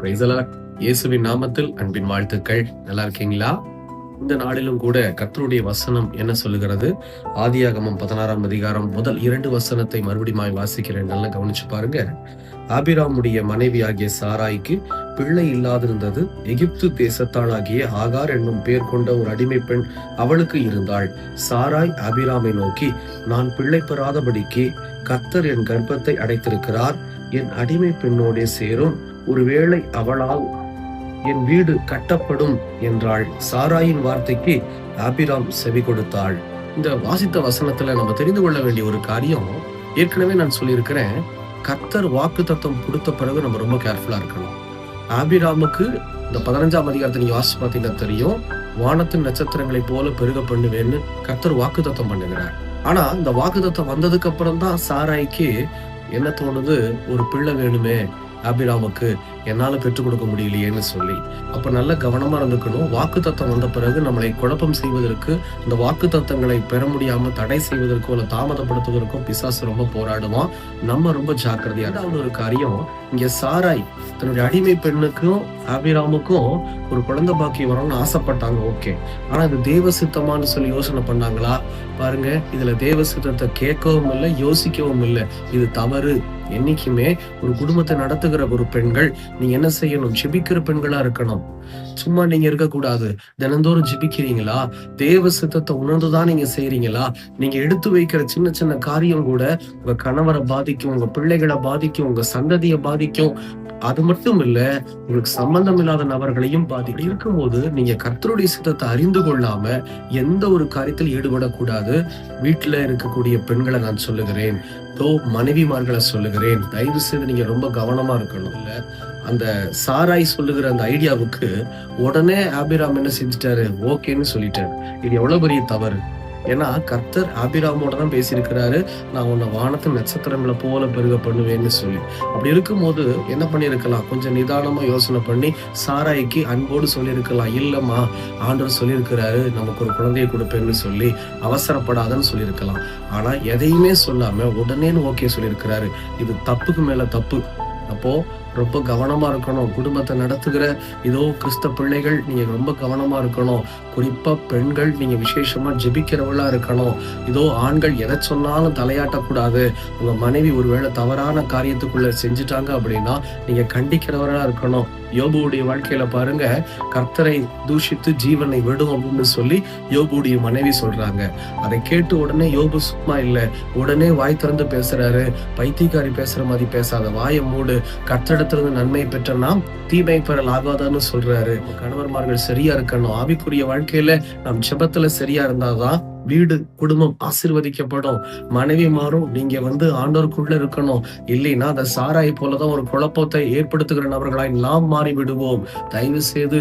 Praise the Lord. இயேசுவின் நாமத்தில் அன்பின் வாழ்த்துக்கள். நல்லா இருக்கீங்களா? இந்த நாளிலும் கூட கர்த்தருடைய வசனம் என்ன சொல்லுகிறது? ஆதியாகமம் 16ஆம் அதிகாரம் முதல் 2 வசனத்தை மறுபடியும் வாசிக்கிறேன். நல்லா கவனிச்சு பாருங்க. ஆபிராமுடைய மனைவியாகிய சாராய்க்கு பிள்ளை இல்லாதிருந்தது. எகிப்து தேசத்தாளாகிய ஆகார் என்னும் பேர் கொண்ட ஒரு அடிமை பெண் அவளுக்கு இருந்தாள். சாராய் ஆபிராமை நோக்கி, நான் பிள்ளை பெறாதபடிக்கு கர்த்தர் என் கர்ப்பத்தை அடைத்திருக்கிறார். என் அடிமை பெண்ணோடே சேரும், ஒருவேளை அவளால் என் வீடு கட்டப்படும் என்றாள். சாராயின் வார்த்தைக்கு ஆபிராம் செவி கொடுத்தாள். இந்த வாசித்த வசனத்துல நம்ம தெரிந்து கொள்ள வேண்டிய ஒரு காரியம், ஏற்கனவே நான் சொல்லியிருக்கிறேன், கர்த்தர் வாக்கு தத்தம் கொடுத்த பிறகு நம்ம ரொம்ப கேர்ஃபுல்லா இருக்கணும். ஆபிராமுக்கு இந்த 15ஆம் அதிகாரத்தை நீங்க வாசிச்சு பார்த்தீங்கன்னா தெரியும், வானத்தின் நட்சத்திரங்களை போல பெருக பண்ணுவேன்னு கர்த்தர் வாக்கு தத்தம் பண்ணுகிறார். ஆனா இந்த வாக்கு தத்தம் வந்ததுக்கு அப்புறம் தான் சாராய்க்கு என்ன தோணுது, ஒரு பிள்ளை வேணுமே ஆபிராமுக்கு, என்னால பெற்றுக் கொடுக்க முடியலையேன்னு சொல்லி. அப்ப நல்ல கவனமா இருந்துக்கணும். வாக்கு தத்தம் வந்த பிறகு நம்மளை குழப்பம் செய்வதற்கு, இந்த வாக்கு தத்தங்களை பெற முடியாம தடை செய்வதற்கோ இல்ல தாமதப்படுத்துவதற்கோ பிசாசு ரொம்ப போராடுவான். நம்ம ரொம்ப ஜாக்கிரதையா. ரெண்டாவது ஒரு காரியம், இங்க சாராய் தன்னுடைய அடிமை பெண்ணுக்கும் ஆபிராமுக்கும் ஒரு குழந்தை பாக்கியம் வரணும்னு ஆசைப்பட்டாங்க. ஓகே, ஆனா இது தேவ சித்தமானு சொல்லி யோசனை பண்ணாங்களா? பாருங்க, இதுல தேவ சித்தத்தை கேட்கவும் இல்லை, யோசிக்கவும் இல்லை. இது தவறு. என்னைக்குமே ஒரு குடும்பத்தை நடத்துகிற ஒரு பெண்கள் நீங்க என்ன செய்யணும்? ஜெபிக்கிற பெண்களா இருக்கணும். சும்மா நீங்க இருக்கக்கூடாது. தினந்தோறும் ஜெபிக்கிறீங்களா? தேவ சித்தத்தை உணர்ந்துதான் நீங்க செய்றீங்களா? நீங்க எடுத்து வைக்கிற சின்ன சின்ன காரியம் கூட உங்க கணவரை பாதிக்கும், உங்க பிள்ளைகளை பாதிக்கும், உங்க சந்ததியை பாதிக்கும். அது மட்டும் இல்ல, உங்களுக்கு சம்பந்தம் இல்லாத நபர்களையும் பாதிக்கும். இருக்கும்போது நீங்க கர்த்தருடைய சித்தத்தை அறிந்து கொள்ளாம எந்த ஒரு காரியத்தில் ஈடுபடக்கூடாது. வீட்டுல இருக்கக்கூடிய பெண்களை நான் சொல்லுகிறேன், மனைவிமார்களை சொல்லுகிறேன், தயவு செய்து நீங்க ரொம்ப கவனமா இருக்கணும். இல்ல, அந்த சாராய் சொல்லுகிற அந்த ஐடியாவுக்கு உடனே ஆபிராம் என்ன செஞ்சுட்டாரு? ஓகேன்னு சொல்லிட்டாரு. இது எவ்வளவு பெரிய தவறு. ஏன்னா கர்த்தர் ஆபிராமோட தான் பேசியிருக்கிறாரு, நான் உன்னை வானத்தின் நட்சத்திரங்களை போல பெருக பண்ணுவேன்னு சொல்லி. அப்படி இருக்கும்போது என்ன பண்ணிருக்கலாம்? கொஞ்சம் நிதானமா யோசனை பண்ணி சாராய்க்கு அன்போடு சொல்லியிருக்கலாம், இல்லம்மா ஆண்டவர் சொல்லியிருக்கிறாரு நமக்கு ஒரு குழந்தையை கொடுப்பேன்னு சொல்லி, அவசரப்படாதன்னு சொல்லியிருக்கலாம். ஆனா எதையுமே சொல்லாம உடனே ஓகே சொல்லியிருக்கிறாரு. இது தப்புக்கு மேல தப்பு. அப்போ ரொம்ப கவனமா இருக்கணும். குடும்பத்தை நடத்துகிற கிறிஸ்தவ பிள்ளைகள் நீங்க ரொம்ப கவனமா இருக்கணும். குறிப்பா பெண்கள் நீங்க விசேஷமா ஜெபிக்கிறவளா இருக்கணும். ஆண்கள் எதை சொன்னாலும் தலையாட்டக்கூடாது. உங்க மனைவி ஒருவேளை தவறான காரியத்துக்குள்ள செஞ்சுட்டாங்க அப்படின்னா நீங்க கண்டிக்கிறவரா இருக்கணும். யோபுடைய வாழ்க்கையில பாருங்க, கர்த்தரை தூஷித்து ஜீவனை விடும் அப்படின்னு சொல்லி யோபுடைய மனைவி சொல்றாங்க. அதை கேட்டு உடனே யோபு சும்மா இல்ல, உடனே வாய் திறந்து பேசுறாரு. பைத்தியக்காரி பேசுற மாதிரி பேசாத, வாயை மூடு, கர்த்தரிடத்திலிருந்து நன்மை பெற்ற நாம் தீமை பெறல் ஆகாதான்னு சொல்றாரு. கணவர்மார்கள் சரியா இருக்கணும். ஆவிக்குரிய வாழ்க்கையில நாம் ஜெபத்துல சரியா இருந்தாதான் வீடு குடும்பம் ஆசீர்வதிக்கப்படும். மனைவி மாறும். நீங்க ஆண்டோருக்குள்ள இருக்கணும். இல்லைன்னா அந்த சாராய் போலதான் ஒரு குழப்பத்தை ஏற்படுத்துகிற நபர்களாய் நாம் மாறி விடுவோம். தயவு செய்து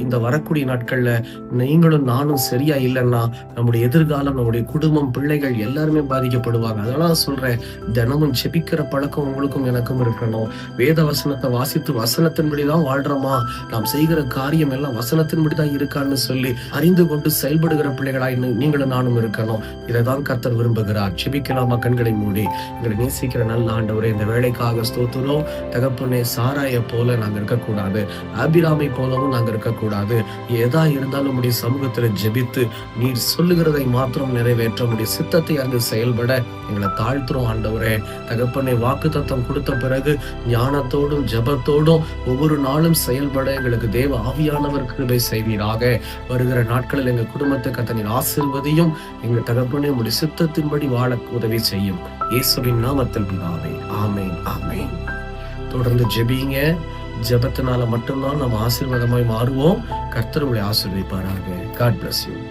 இந்த வரக்கூடிய நாட்கள்ல நீங்களும் நானும் சரியா இல்லைன்னா நம்முடைய எதிர்காலம், நம்முடைய குடும்பம், பிள்ளைகள் எல்லாருமே பாதிக்கப்படுவாங்க. அதெல்லாம் சொல்றேன், தினமும் ஜெபிக்கிற பழக்கம் உங்களுக்கும் எனக்கும் இருக்கணும். வேத வசனத்தை வாசித்து வசனத்தின்படிதான் வாழ்றோமா, நாம் செய்கிற காரியம் எல்லாம் வசனத்தின்படிதான் இருக்கான்னு சொல்லி அறிந்து கொண்டு செயல்படுகிற பிள்ளைகளாய் நீங்கள் நானும் இருக்கணும். இதைதான் கர்த்தர் விரும்புகிறார். ஜெபிக்கலாமா? கண்களை மூடி. எங்களை நேசிக்கிற நல்ல ஆண்டவரே, இந்த வேலைக்காக ஸ்தோத்திரம். தகப்பனே, சாராய போல நாங்க இருக்கக்கூடாது, ஆபிராமை போலவும் நாங்க இருக்கக்கூடாது. எதா இருந்தாலும் உடைய சமூகத்துல ஜெபித்து நீர் சொல்லுகிறதை மாத்திரம் நிறைவேற்ற உடைய சித்தத்தை அங்கு செயல்பட எங்களை தாழ்த்துறோம் ஆண்டவரே. தகப்பனே, வாக்கு தத்தம் கொடுத்த பிறகு ஞானத்தோடும் ஜெபத்தோடும் ஒவ்வொரு நாளும் செயல்பட எங்களுக்கு தேவ ஆவியானவர் கிருபை செய்வீராக. வருகிற நாட்களில் எங்க குடும்பத்தை கர்த்தர் ஆசீர்வதியும். எங்க தகப்பனே, உடைய சித்தத்தின்படி வாழ உதவி செய்யும். இயேசுவின் நாமத்தில் பிதாவே, ஆமென், ஆமென். தொடர்ந்து ஜெபிங்க. ஜெபத்தினால மட்டும்தான் நம்ம ஆசீர்வாதமாய் மாறுவோம். கர்த்தர் உங்களை ஆசீர்வதிப்பாராக. God bless you.